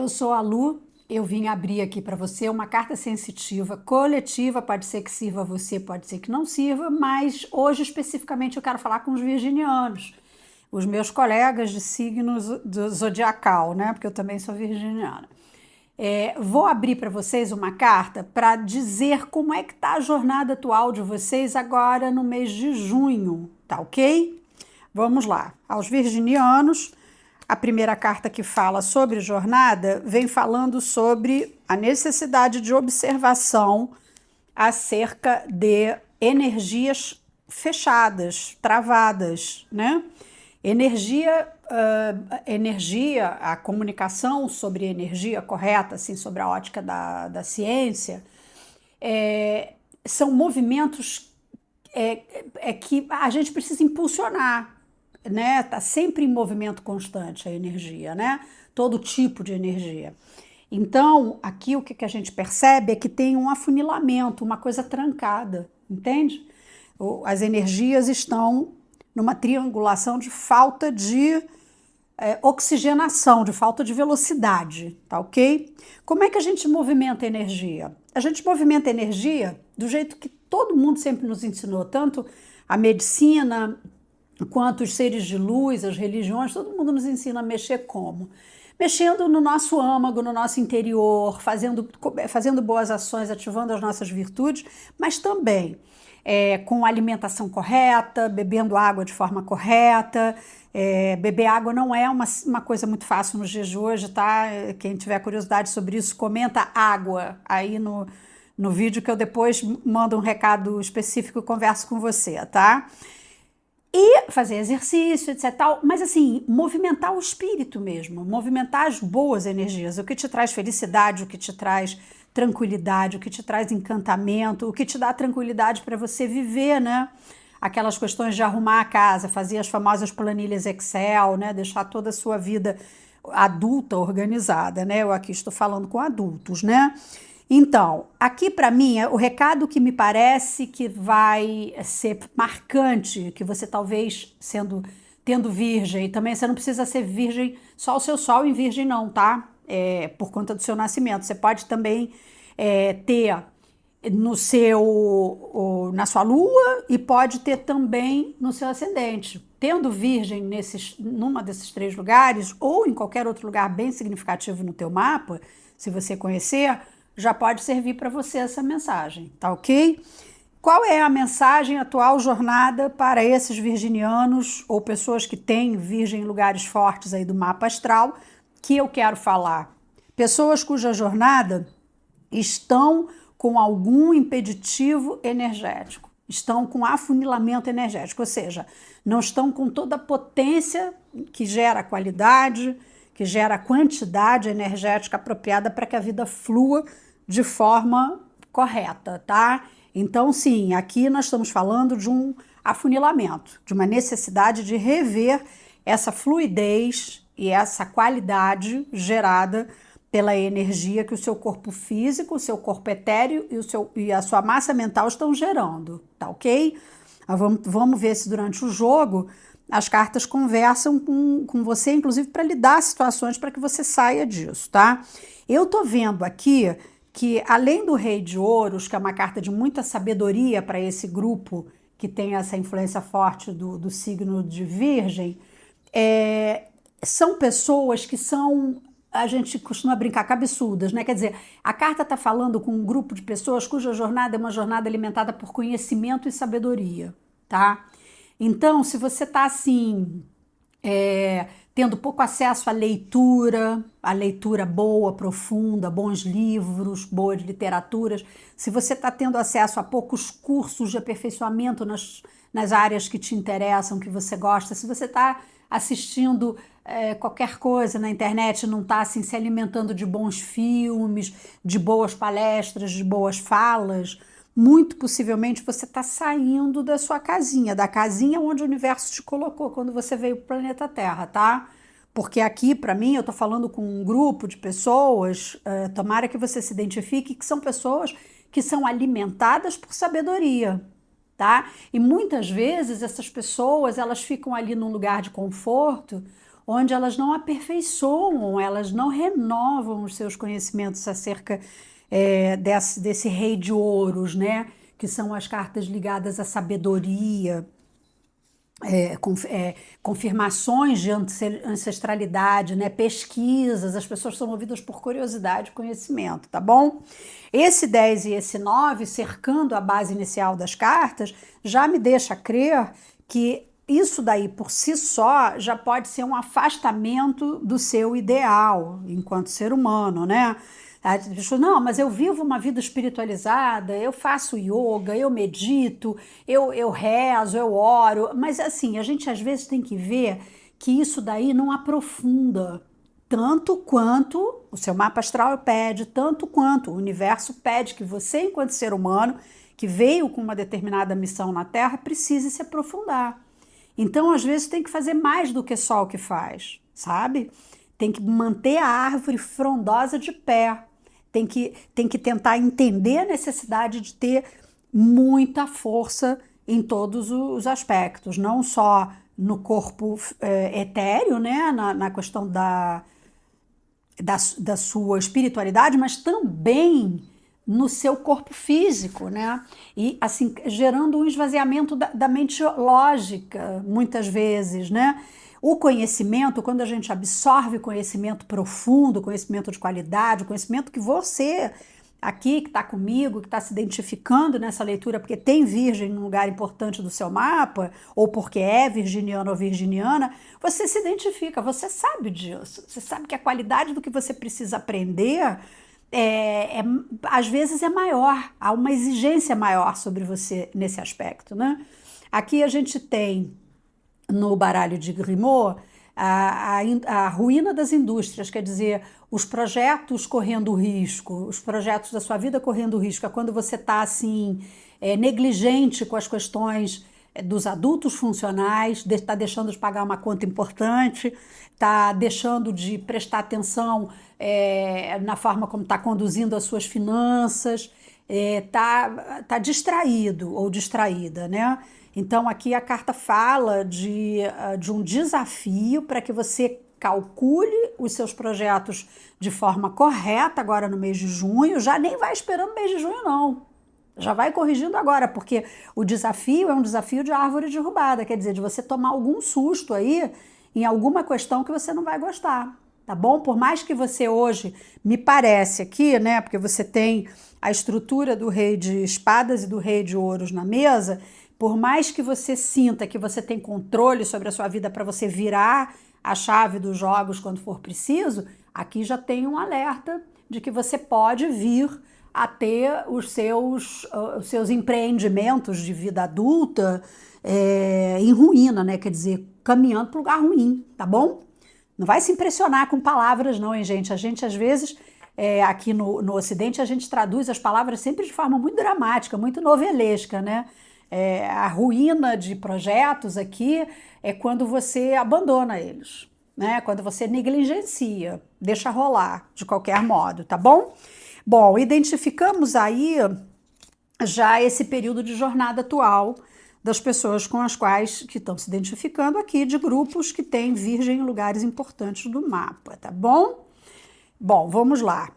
Eu sou a Lu, eu vim abrir aqui para você uma carta sensitiva coletiva, pode ser que sirva a você, pode ser que não sirva, mas hoje especificamente eu quero falar com os virginianos, os meus colegas de signos do zodiacal, né? Porque eu também sou virginiana. Vou abrir para vocês uma carta para dizer como é que tá a jornada atual de vocês agora no mês de junho, tá ok? Vamos lá. Aos virginianos, a primeira carta que fala sobre jornada vem falando sobre a necessidade de observação acerca de energias fechadas, travadas, né? Energia, a comunicação sobre energia correta, assim, sobre a ótica da ciência, são movimentos que a gente precisa impulsionar, né? Tá sempre em movimento constante a energia, né? Todo tipo de energia. Então, aqui o que a gente percebe é que tem um afunilamento, uma coisa trancada, entende? As energias estão numa triangulação de falta de oxigenação, de falta de velocidade, tá ok? Como é que a gente movimenta energia? A gente movimenta energia do jeito que todo mundo sempre nos ensinou, tanto a medicina quanto os seres de luz, as religiões, todo mundo nos ensina a mexer como? Mexendo no nosso âmago, no nosso interior, fazendo boas ações, ativando as nossas virtudes, mas também com alimentação correta, bebendo água de forma correta. Beber água não é uma coisa muito fácil nos dias de hoje, tá? Quem tiver curiosidade sobre isso, comenta água aí no vídeo que eu depois mando um recado específico e converso com você, tá? E fazer exercício, etc. Mas assim, movimentar o espírito mesmo, movimentar as boas energias, o que te traz felicidade, o que te traz tranquilidade, o que te traz encantamento, o que te dá tranquilidade para você viver, né? Aquelas questões de arrumar a casa, fazer as famosas planilhas Excel, né? Deixar toda a sua vida adulta organizada, né? Eu aqui estou falando com adultos, né? Então, aqui para mim, o recado que me parece que vai ser marcante, que você talvez tendo virgem, também você não precisa ser virgem, só o seu sol em virgem não, tá? Por conta do seu nascimento. Você pode também ter na sua lua e pode ter também no seu ascendente. Tendo virgem numa desses três lugares ou em qualquer outro lugar bem significativo no teu mapa, se você conhecer, já pode servir para você essa mensagem, tá ok? Qual é a mensagem atual jornada para esses virginianos ou pessoas que têm virgem em lugares fortes aí do mapa astral que eu quero falar? Pessoas cuja jornada estão com algum impeditivo energético, estão com afunilamento energético, ou seja, não estão com toda a potência que gera qualidade, que gera a quantidade energética apropriada para que a vida flua de forma correta, tá? Então, sim, aqui nós estamos falando de um afunilamento, de uma necessidade de rever essa fluidez e essa qualidade gerada pela energia que o seu corpo físico, o seu corpo etéreo e a sua massa mental estão gerando, tá ok? Vamos ver se durante o jogo as cartas conversam com você, inclusive para lhe dar situações para que você saia disso, tá? Eu tô vendo aqui que, além do Rei de Ouros, que é uma carta de muita sabedoria para esse grupo que tem essa influência forte do signo de Virgem, são pessoas que a gente costuma brincar, cabeçudas, né? Quer dizer, a carta está falando com um grupo de pessoas cuja jornada é uma jornada alimentada por conhecimento e sabedoria, tá? Então, se você está assim, tendo pouco acesso à leitura boa, profunda, bons livros, boas literaturas, se você está tendo acesso a poucos cursos de aperfeiçoamento nas áreas que te interessam, que você gosta, se você está assistindo qualquer coisa na internet, não está assim, se alimentando de bons filmes, de boas palestras, de boas falas, muito possivelmente você está saindo da sua casinha, da casinha onde o universo te colocou quando você veio para o planeta Terra, tá? Porque aqui, para mim, eu estou falando com um grupo de pessoas, tomara que você se identifique, que são pessoas que são alimentadas por sabedoria, tá? E muitas vezes essas pessoas, elas ficam ali num lugar de conforto onde elas não aperfeiçoam, elas não renovam os seus conhecimentos acerca desse rei de ouros, né? Que são as cartas ligadas à sabedoria, confirmações de ancestralidade, né? Pesquisas, as pessoas são movidas por curiosidade e conhecimento, tá bom? Esse 10 e esse 9, cercando a base inicial das cartas, já me deixa crer que isso daí por si só já pode ser um afastamento do seu ideal enquanto ser humano, né? As pessoas, não, mas eu vivo uma vida espiritualizada, eu faço yoga, eu medito, eu rezo, eu oro, mas assim, a gente às vezes tem que ver que isso daí não aprofunda tanto quanto o seu mapa astral pede, tanto quanto o universo pede que você, enquanto ser humano, que veio com uma determinada missão na Terra, precise se aprofundar. Então, às vezes, tem que fazer mais do que só o que faz, sabe? Tem que manter a árvore frondosa de pé, tem que tentar entender a necessidade de ter muita força em todos os aspectos, não só no corpo etéreo, né? Na questão da sua espiritualidade, mas também no seu corpo físico, né? E assim, gerando um esvaziamento da mente lógica, muitas vezes, né? O conhecimento, quando a gente absorve conhecimento profundo, conhecimento de qualidade, conhecimento que você aqui, que está comigo, que está se identificando nessa leitura, porque tem virgem num lugar importante do seu mapa, ou porque é virginiano ou virginiana, você se identifica, você sabe disso, você sabe que a qualidade do que você precisa aprender às vezes é maior, há uma exigência maior sobre você nesse aspecto, né? Aqui a gente tem no baralho de Grimmaux a ruína das indústrias, quer dizer, os projetos correndo risco, os projetos da sua vida correndo risco, é quando você está assim, negligente com as questões dos adultos funcionais, está deixando de pagar uma conta importante, está deixando de prestar atenção na forma como está conduzindo as suas finanças, tá distraído ou distraída, né? Então aqui a carta fala de um desafio para que você calcule os seus projetos de forma correta agora no mês de junho, já nem vai esperando o mês de junho não, já vai corrigindo agora, porque o desafio é um desafio de árvore derrubada, quer dizer, de você tomar algum susto aí em alguma questão que você não vai gostar, tá bom? Por mais que você hoje, me parece aqui, né, porque você tem a estrutura do rei de espadas e do rei de ouros na mesa, por mais que você sinta que você tem controle sobre a sua vida para você virar a chave dos jogos quando for preciso, aqui já tem um alerta de que você pode vir a ter os seus empreendimentos de vida adulta em ruína, né? Quer dizer, caminhando para um lugar ruim, tá bom? Não vai se impressionar com palavras não, hein, gente? A gente, às vezes, aqui no Ocidente, a gente traduz as palavras sempre de forma muito dramática, muito novelesca, né? A ruína de projetos aqui é quando você abandona eles, né? Quando você negligencia, deixa rolar de qualquer modo, tá bom? Bom, identificamos aí já esse período de jornada atual das pessoas com as quais que estão se identificando aqui, de grupos que têm virgem em lugares importantes do mapa, tá bom? Bom, vamos lá.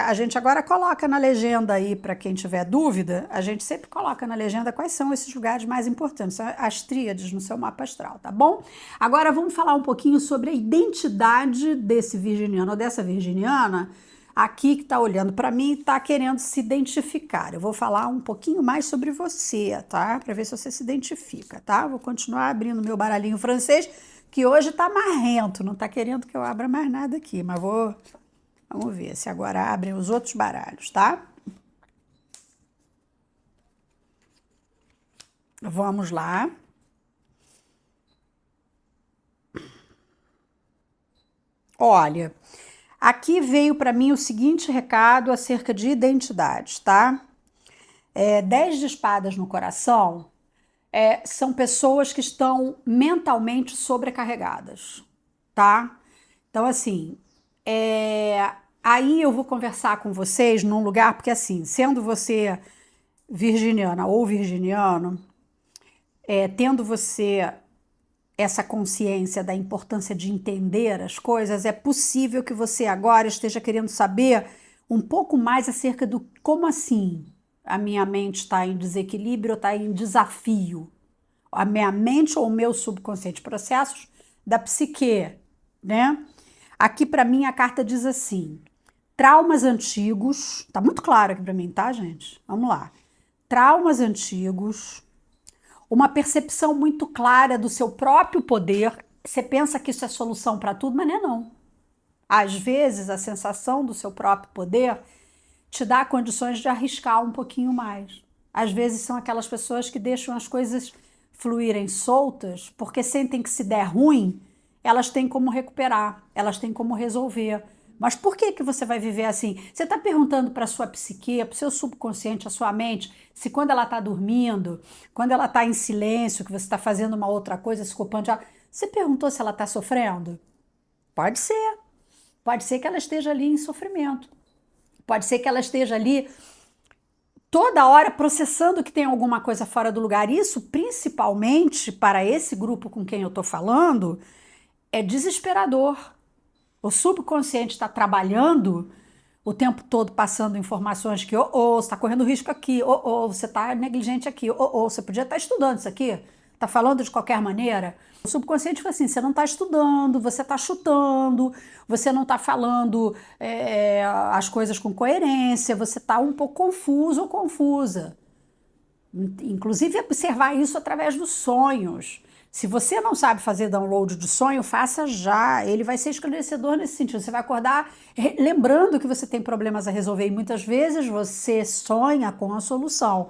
A gente agora coloca na legenda aí, para quem tiver dúvida, a gente sempre coloca na legenda quais são esses lugares mais importantes, são as tríades no seu mapa astral, tá bom? Agora vamos falar um pouquinho sobre a identidade desse virginiano ou dessa virginiana aqui que está olhando para mim e está querendo se identificar. Eu vou falar um pouquinho mais sobre você, tá? Para ver se você se identifica, tá? Vou continuar abrindo meu baralhinho francês, que hoje está marrento, não está querendo que eu abra mais nada aqui, mas vamos ver se agora abrem os outros baralhos, tá? Vamos lá. Olha, aqui veio para mim o seguinte recado acerca de identidade, tá? 10 de espadas no coração são pessoas que estão mentalmente sobrecarregadas, tá? Então, assim, aí eu vou conversar com vocês num lugar, porque assim, sendo você virginiana ou virginiano, tendo você essa consciência da importância de entender as coisas, é possível que você agora esteja querendo saber um pouco mais acerca do como assim a minha mente está em desequilíbrio, está em desafio. A minha mente ou o meu subconsciente, processos da psique, né? Aqui para mim a carta diz assim: traumas antigos, tá muito claro aqui para mim, tá, gente? Vamos lá. Traumas antigos, uma percepção muito clara do seu próprio poder. Você pensa que isso é solução para tudo, mas não é não. Às vezes a sensação do seu próprio poder te dá condições de arriscar um pouquinho mais. Às vezes são aquelas pessoas que deixam as coisas fluírem soltas, porque sentem que se der ruim, elas têm como recuperar, elas têm como resolver. Mas por que você vai viver assim? Você está perguntando para a sua psique, para o seu subconsciente, a sua mente, se quando ela está dormindo, quando ela está em silêncio, que você está fazendo uma outra coisa, se culpando de... Você perguntou se ela está sofrendo? Pode ser. Pode ser que ela esteja ali em sofrimento. Pode ser que ela esteja ali toda hora processando que tem alguma coisa fora do lugar. Isso, principalmente para esse grupo com quem eu estou falando, é desesperador. O subconsciente está trabalhando o tempo todo, passando informações que, você está correndo risco aqui, você está negligente aqui, você podia estar estudando isso aqui, está falando de qualquer maneira. O subconsciente fala assim: você não está estudando, você está chutando, você não está falando as coisas com coerência, você está um pouco confuso ou confusa. Inclusive, observar isso através dos sonhos. Se você não sabe fazer download de sonho, faça já. Ele vai ser esclarecedor nesse sentido. Você vai acordar lembrando que você tem problemas a resolver e muitas vezes você sonha com a solução.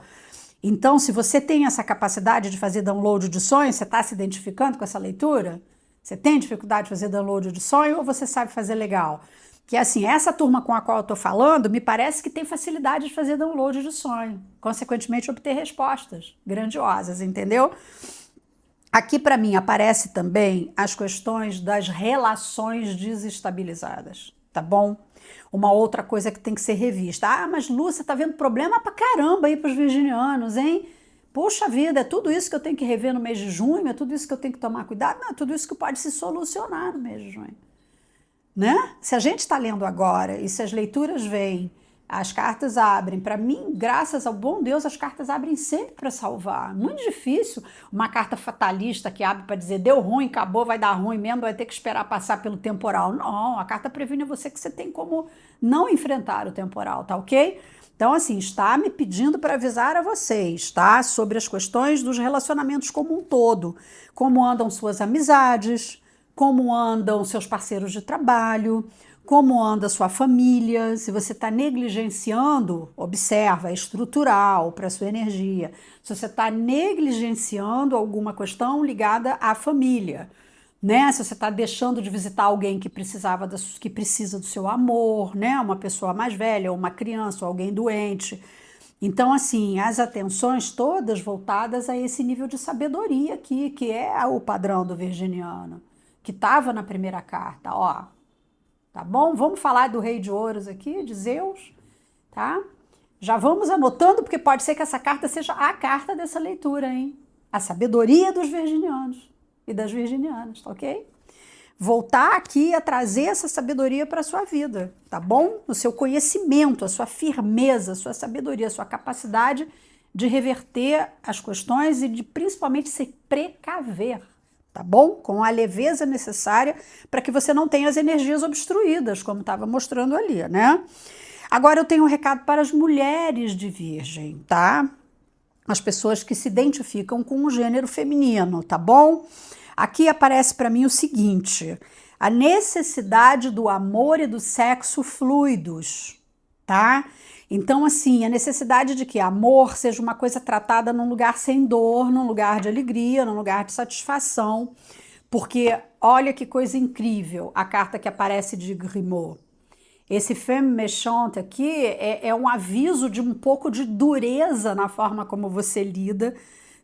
Então, se você tem essa capacidade de fazer download de sonho, você está se identificando com essa leitura? Você tem dificuldade de fazer download de sonho ou você sabe fazer legal? Que assim, essa turma com a qual eu estou falando, me parece que tem facilidade de fazer download de sonho. Consequentemente, obter respostas grandiosas, entendeu? Aqui para mim aparece também as questões das relações desestabilizadas, tá bom? Uma outra coisa que tem que ser revista. Mas Lúcia, tá vendo problema pra caramba aí pros virginianos, hein? Poxa vida, é tudo isso que eu tenho que rever no mês de junho? É tudo isso que eu tenho que tomar cuidado? Não, é tudo isso que pode se solucionar no mês de junho, né? Se a gente está lendo agora e se as leituras vêm, as cartas abrem, para mim, graças ao bom Deus, as cartas abrem sempre para salvar. Muito difícil uma carta fatalista que abre para dizer deu ruim, acabou, vai dar ruim mesmo, vai ter que esperar passar pelo temporal. Não, a carta previne você que você tem como não enfrentar o temporal, tá ok? Então, assim, está me pedindo para avisar a vocês, tá? Sobre as questões dos relacionamentos como um todo. Como andam suas amizades, como andam seus parceiros de trabalho, como anda sua família. Se você está negligenciando, observa, é estrutural para a sua energia. Se você está negligenciando alguma questão ligada à família, né? Se você está deixando de visitar alguém que que precisa do seu amor, né? Uma pessoa mais velha, ou uma criança, ou alguém doente. Então, assim, as atenções todas voltadas a esse nível de sabedoria aqui, que é o padrão do virginiano, que estava na primeira carta, ó. Tá bom? Vamos falar do Rei de Ouros aqui, de Zeus, tá? Já vamos anotando, porque pode ser que essa carta seja a carta dessa leitura, hein? A sabedoria dos virginianos e das virginianas, tá ok? Voltar aqui a trazer essa sabedoria para a sua vida, tá bom? O seu conhecimento, a sua firmeza, a sua sabedoria, a sua capacidade de reverter as questões e de principalmente se precaver, tá bom? Com a leveza necessária para que você não tenha as energias obstruídas, como estava mostrando ali, né? Agora eu tenho um recado para as mulheres de Virgem, tá? As pessoas que se identificam com o gênero feminino, tá bom? Aqui aparece para mim o seguinte: a necessidade do amor e do sexo fluidos, tá? Então, assim, a necessidade de que amor seja uma coisa tratada num lugar sem dor, num lugar de alegria, num lugar de satisfação, porque olha que coisa incrível a carta que aparece de Grimaud. Esse femme méchante aqui é um aviso de um pouco de dureza na forma como você lida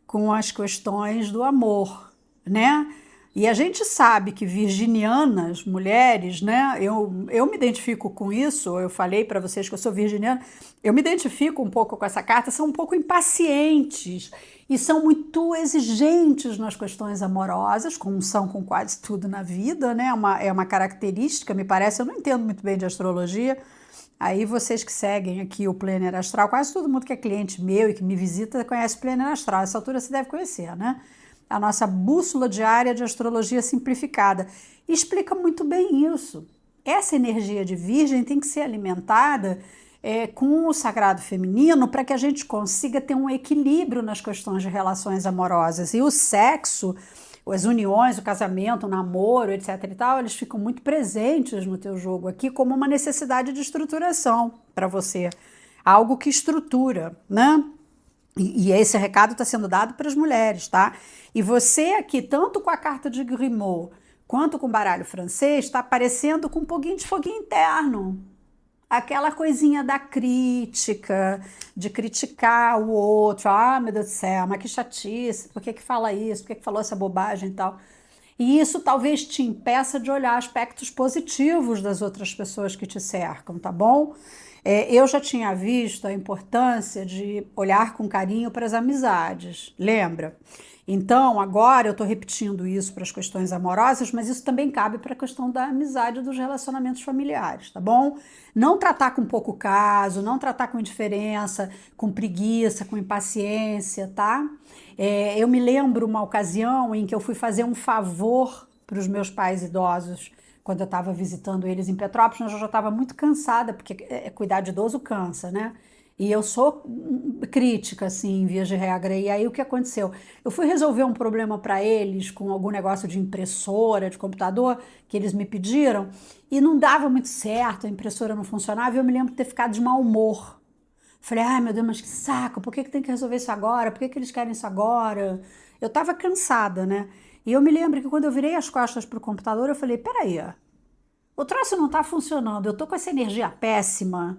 com as questões do amor, né? E a gente sabe que virginianas, mulheres, né? Eu me identifico com isso, eu falei para vocês que eu sou virginiana, eu me identifico um pouco com essa carta, são um pouco impacientes e são muito exigentes nas questões amorosas, como são com quase tudo na vida, né? É uma característica, me parece, eu não entendo muito bem de astrologia. Aí vocês que seguem aqui o Planner Astral, quase todo mundo que é cliente meu e que me visita conhece o Planner Astral. Essa altura você deve conhecer, né? A nossa bússola diária de astrologia simplificada. E explica muito bem isso. Essa energia de Virgem tem que ser alimentada com o sagrado feminino para que a gente consiga ter um equilíbrio nas questões de relações amorosas. E o sexo, as uniões, o casamento, o namoro, etc e tal, eles ficam muito presentes no teu jogo aqui como uma necessidade de estruturação para você. Algo que estrutura, né? E esse recado está sendo dado para as mulheres, tá? E você aqui, tanto com a carta de Grimaud quanto com o baralho francês, está aparecendo com um pouquinho de foguinho interno. Aquela coisinha da crítica, de criticar o outro. Ah, meu Deus do céu, mas que chatice, por que fala isso? Por que falou essa bobagem e tal? E isso talvez te impeça de olhar aspectos positivos das outras pessoas que te cercam, tá bom? Eu já tinha visto a importância de olhar com carinho para as amizades, lembra? Então, agora eu estou repetindo isso para as questões amorosas, mas isso também cabe para a questão da amizade e dos relacionamentos familiares, tá bom? Não tratar com pouco caso, não tratar com indiferença, com preguiça, com impaciência, tá? Eu me lembro uma ocasião em que eu fui fazer um favor para os meus pais idosos, quando eu estava visitando eles em Petrópolis, mas eu já estava muito cansada, porque cuidar de idoso cansa, né? E eu sou crítica, assim, em via de regra. E aí o que aconteceu? Eu fui resolver um problema para eles com algum negócio de impressora, de computador, que eles me pediram, e não dava muito certo, a impressora não funcionava, e eu me lembro de ter ficado de mau humor. Falei, ai meu Deus, mas que saco, por que tem que resolver isso agora? Por que eles querem isso agora? Eu estava cansada, né? E eu me lembro que quando eu virei as costas para o computador, eu falei, peraí, o troço não está funcionando, eu tô com essa energia péssima.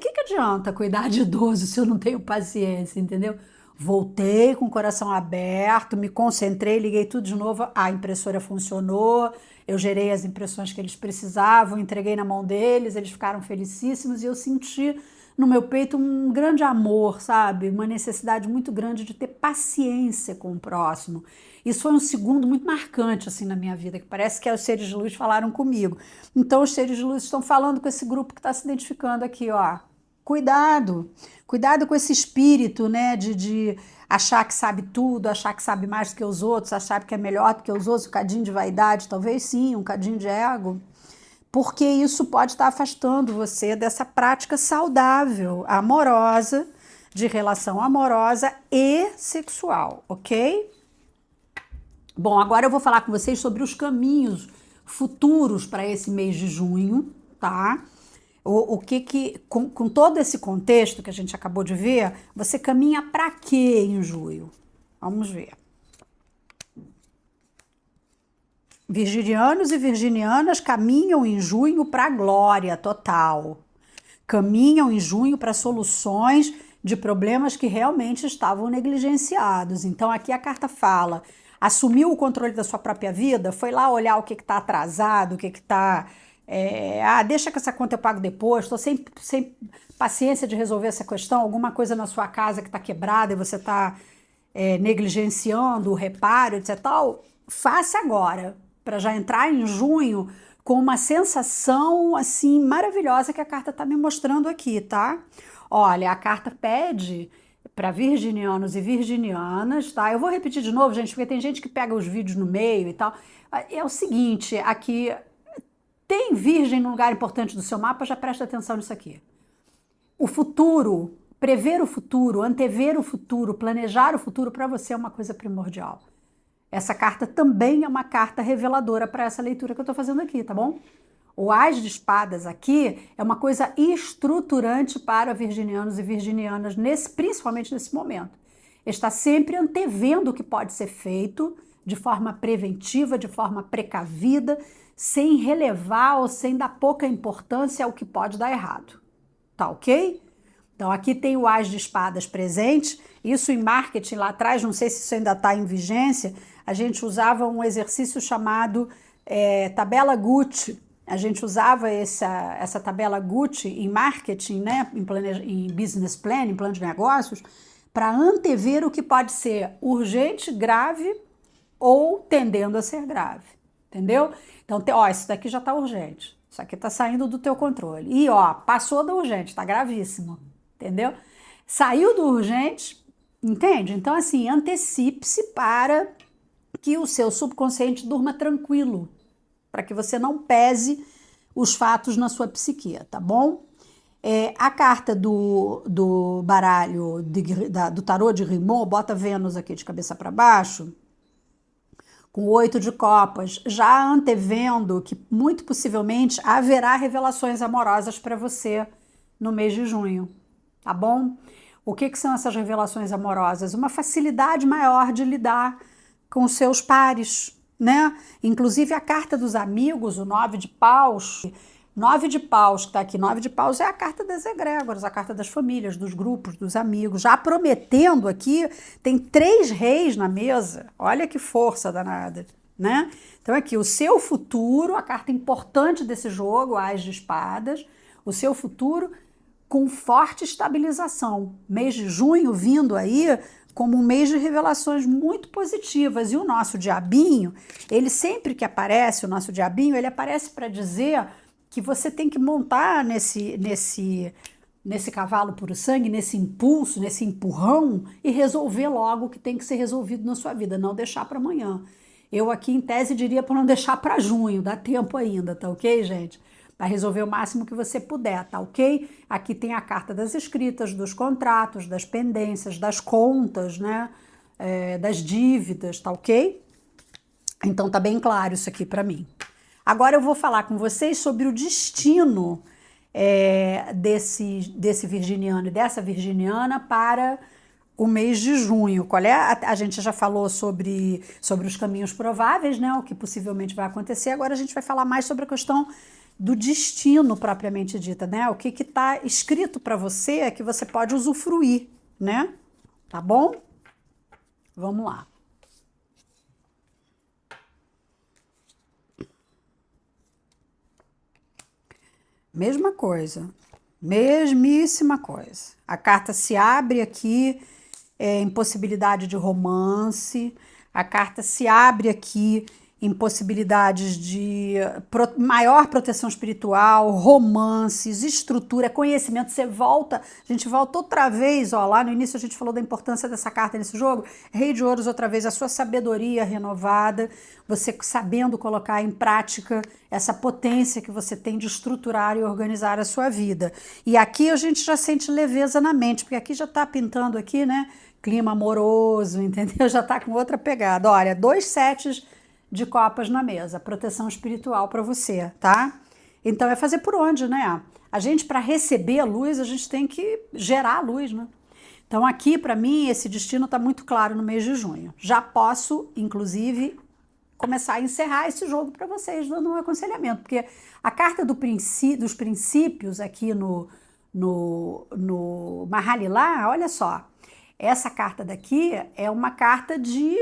Que adianta cuidar de idoso se eu não tenho paciência, entendeu? Voltei com o coração aberto, me concentrei, liguei tudo de novo, a impressora funcionou, eu gerei as impressões que eles precisavam, entreguei na mão deles, eles ficaram felicíssimos e eu senti no meu peito um grande amor, sabe? Uma necessidade muito grande de ter paciência com o próximo. Isso foi um segundo muito marcante assim na minha vida, que parece que os seres de luz falaram comigo. Então os seres de luz estão falando com esse grupo que está se identificando aqui, ó. Cuidado, cuidado com esse espírito, né, de achar que sabe tudo, achar que sabe mais do que os outros, achar que é melhor do que os outros, um cadinho de vaidade, talvez sim, um cadinho de ego, porque isso pode estar afastando você dessa prática saudável, amorosa, de relação amorosa e sexual, ok? Bom, agora eu vou falar com vocês sobre os caminhos futuros para esse mês de junho, tá? Com todo esse contexto que a gente acabou de ver, você caminha para quê em junho? Vamos ver. Virginianos e virginianas caminham em junho para a glória total. Caminham em junho para soluções de problemas que realmente estavam negligenciados. Então aqui a carta fala: assumiu o controle da sua própria vida, foi lá olhar o que está atrasado, o que está... deixa que essa conta eu pago depois, estou sem paciência de resolver essa questão, alguma coisa na sua casa que está quebrada e você está negligenciando o reparo, etc. Tal, faça agora, para já entrar em junho com uma sensação assim maravilhosa que a carta está me mostrando aqui, tá? Olha, a carta pede para virginianos e virginianas, tá? Eu vou repetir de novo, gente, porque tem gente que pega os vídeos no meio e tal. É o seguinte, aqui tem virgem num lugar importante do seu mapa, já presta atenção nisso aqui. O futuro, prever o futuro, antever o futuro, planejar o futuro para você é uma coisa primordial. Essa carta também é uma carta reveladora para essa leitura que eu estou fazendo aqui, tá bom? O As de Espadas aqui é uma coisa estruturante para virginianos e virginianas, principalmente nesse momento. Está sempre antevendo o que pode ser feito de forma preventiva, de forma precavida, sem relevar ou sem dar pouca importância ao que pode dar errado. Tá ok? Então, aqui tem o As de Espadas presente. Isso em marketing lá atrás, não sei se isso ainda está em vigência, a gente usava um exercício chamado tabela Gucci. A gente usava essa tabela Gucci em marketing, né, em business plan, em plano de negócios, para antever o que pode ser urgente, grave ou tendendo a ser grave, entendeu? Então, isso daqui já está urgente, isso aqui está saindo do teu controle. E, passou do urgente, está gravíssimo, entendeu? Saiu do urgente, entende? Então, assim, antecipe-se para que o seu subconsciente durma tranquilo, para que você não pese os fatos na sua psique, tá bom? A carta do baralho do tarô de Rimou, bota Vênus aqui de cabeça para baixo, com 8 de copas, já antevendo que muito possivelmente haverá revelações amorosas para você no mês de junho, tá bom? O que são essas revelações amorosas? Uma facilidade maior de lidar com os seus pares, né? Inclusive a carta dos amigos, o 9 de paus. 9 de paus, que está aqui, 9 de paus é a carta das egrégoras, a carta das famílias, dos grupos, dos amigos. Já prometendo aqui, tem 3 reis na mesa. Olha que força danada, né? Então aqui, o seu futuro, a carta importante desse jogo, As de Espadas, o seu futuro com forte estabilização. Mês de junho vindo aí como um mês de revelações muito positivas. E o nosso diabinho, ele sempre que aparece, o nosso diabinho, ele aparece para dizer que você tem que montar nesse cavalo puro sangue, nesse impulso, nesse empurrão e resolver logo o que tem que ser resolvido na sua vida, não deixar para amanhã. Eu aqui, em tese, diria para não deixar para junho, dá tempo ainda, tá ok, gente? Para resolver o máximo que você puder, tá ok? Aqui tem a carta das escritas, dos contratos, das pendências, das contas, né? Das dívidas, tá ok? Então tá bem claro isso aqui para mim. Agora eu vou falar com vocês sobre o destino desse virginiano e dessa virginiana para o mês de junho. Qual é? A gente já falou sobre os caminhos prováveis, né? O que possivelmente vai acontecer. Agora a gente vai falar mais sobre a questão do destino propriamente dita, né? O que está escrito para você é que você pode usufruir, né? Tá bom? Vamos lá. Mesma coisa, mesmíssima coisa. A carta se abre aqui em possibilidade de romance, a carta se abre aqui em possibilidades de maior proteção espiritual, romances, estrutura, conhecimento. Você volta, a gente volta outra vez, lá no início a gente falou da importância dessa carta nesse jogo, Rei de Ouros outra vez, a sua sabedoria renovada, você sabendo colocar em prática essa potência que você tem de estruturar e organizar a sua vida. E aqui a gente já sente leveza na mente, porque aqui já está pintando aqui, né, clima amoroso, entendeu? Já está com outra pegada. Olha, 2 setes de copas na mesa, proteção espiritual para você, tá? Então é fazer por onde, né? A gente, para receber a luz, a gente tem que gerar a luz, né? Então aqui, para mim, esse destino está muito claro no mês de junho. Já posso, inclusive, começar a encerrar esse jogo para vocês, dando um aconselhamento, porque a carta dos princípios aqui no Mahalilá, olha só, essa carta daqui é uma carta de...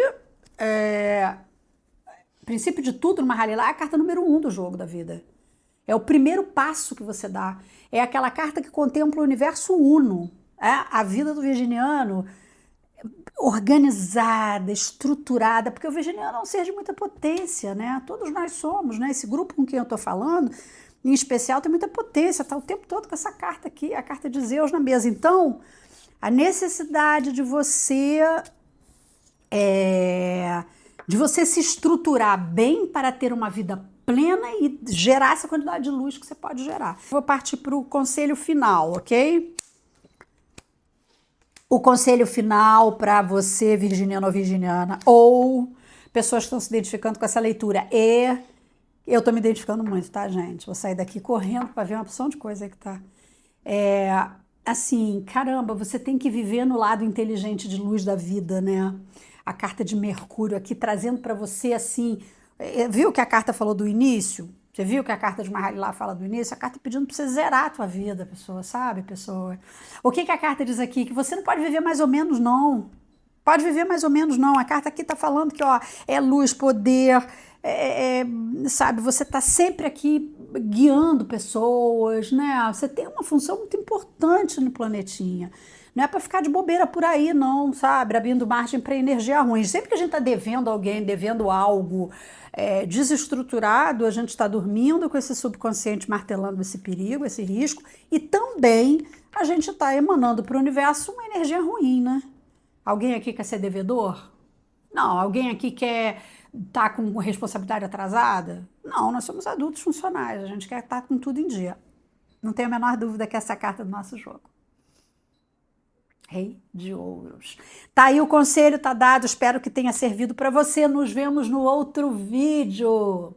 princípio de tudo no Mahalilá é a carta número 1 do jogo da vida. É o primeiro passo que você dá. É aquela carta que contempla o universo uno. A vida do virginiano organizada, estruturada, porque o virginiano é um ser de muita potência, né? Todos nós somos, né? Esse grupo com quem eu tô falando, em especial, tem muita potência, tá o tempo todo com essa carta aqui, a carta de Zeus na mesa. Então, a necessidade de você se estruturar bem para ter uma vida plena e gerar essa quantidade de luz que você pode gerar. Vou partir para o conselho final, ok? O conselho final para você, virginiano ou virginiana, ou pessoas que estão se identificando com essa leitura. E eu tô me identificando muito, tá, gente? Vou sair daqui correndo para ver uma opção de coisa aí que tá. Assim, caramba, você tem que viver no lado inteligente de luz da vida, né? A carta de Mercúrio aqui trazendo para você assim, viu que a carta falou do início? Você viu que a carta de Mahalilá fala do início? A carta pedindo para você zerar a tua vida, pessoa, sabe, pessoa? O que a carta diz aqui? Que você não pode viver mais ou menos, não. Pode viver mais ou menos, não. A carta aqui está falando que, ó, é luz, poder, sabe, você está sempre aqui guiando pessoas, né? Você tem uma função muito importante no planetinha. Não é para ficar de bobeira por aí, não, sabe? Abrindo margem para energia ruim. Sempre que a gente está devendo alguém, devendo algo desestruturado, a gente está dormindo com esse subconsciente martelando esse perigo, esse risco, e também a gente está emanando para o universo uma energia ruim, né? Alguém aqui quer ser devedor? Não. Alguém aqui quer estar com responsabilidade atrasada? Não, nós somos adultos funcionais, a gente quer estar com tudo em dia. Não tenho a menor dúvida que essa é a carta do nosso jogo. Rei de Ouros. Tá aí o conselho, tá dado. Espero que tenha servido para você. Nos vemos no outro vídeo.